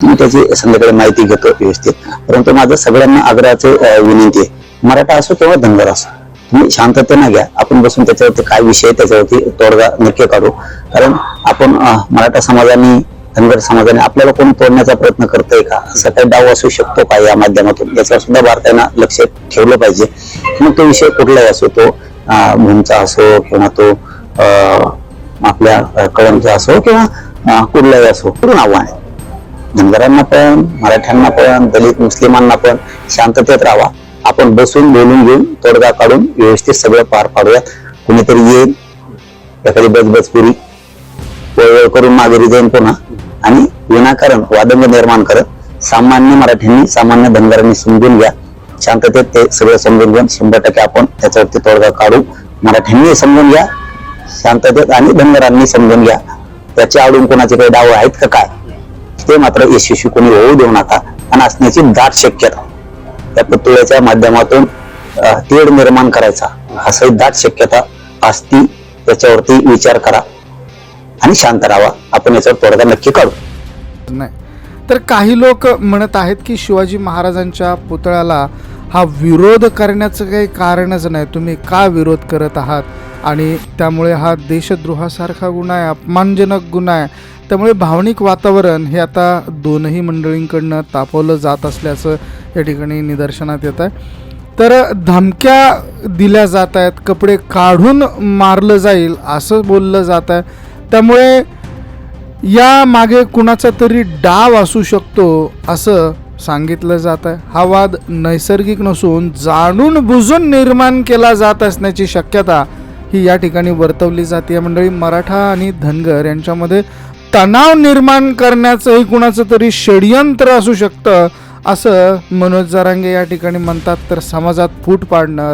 मी त्याची संध्याकाळी माहिती घेतो व्यवस्थित. परंतु माझं सगळ्यांना आग्रहाचं विनंती आहे, मराठा असो किंवा धनगर असो, तुम्ही शांततेने घ्या. आपण बसून त्याच्यावरती काय विषय त्याच्यावरती तोडगा नक्की काढू. कारण आपण मराठा समाजाने धनगर समाजाने आपल्याला कोणी तोडण्याचा प्रयत्न करतोय का, असा काही डाव असू शकतो का या माध्यमातून, याच्यावर सुद्धा भारतानं लक्ष ठेवलं पाहिजे. मग तो विषय कुठलाही असो, तो भूमचा असो किंवा तो आपल्या कळमचा असो किंवा कुठलाही असो, कुठून आव्हान आहे. धनगरांना पण, मराठ्यांना पण, दलित मुस्लिमांना पण शांततेत राहावा. आपण बसून बोलून घेऊन तोडगा काढून व्यवस्थित सगळं पार पाडूयात. कुणीतरी येईल, एखादी बजबजपुरी वळवळ करून माघारी जाईन पुन्हा, आणि विनाकारण वादंग निर्माण करत सामान्य मराठ्यांनी, सामान्य धनगरांनी समजून घ्या. शांततेत ते सगळं समजून घेऊन 100% आपण त्याच्यावरती तोडगा काढू. मराठ्यांनी समजून घ्या शांततेत, आणि धनगरांनी समजून घ्या. त्याच्या आडून कोणाचे काही डाव आहेत का काय, ते मात्र यशस्वी कोणी होऊ देऊ नका. आणि असण्याची दाट शक्यता त्या पुतळ्याच्या माध्यमातून तेढ निर्माण करायचा, असं दाट शक्यता असती. त्याच्यावरती विचार करा आणि शांत राहावा. आपण याच्यावर तोडगा नक्की काढू. नाही तर काही लोक म्हणत आहेत की शिवाजी महाराजांच्या पुतळ्याला हा विरोध करण्याचं काही कारणच नाही, तुम्ही का विरोध करत आहात, आणि त्यामुळे हा देशद्रोहासारखा गुन्हा आहे, अपमानजनक गुन्हा आहे. त्यामुळे भावनिक वातावरण हे आता दोनही मंडळींकडनं तापवलं जात असल्याचं या ठिकाणी निदर्शनात येत आहे. तर धमक्या दिल्या जात आहेत, कपडे काढून मारलं जाईल असं बोललं जात आहे. त्यामुळे या मागे कुणाचा तरी डाव असू शकतो असं सांगितलं जात आहे. हा वाद नैसर्गिक नसून जाणून बुजून निर्माण केला जात असण्याची शक्यता ही या ठिकाणी वर्तवली जाते. मंडळी, मराठा आणि धनगर यांच्यामध्ये तणाव निर्माण करण्याचंही कुणाचं तरी षडयंत्र असू शकतं असं मनोज जरांगे या ठिकाणी म्हणतात. तर समाजात फूट पाडणं,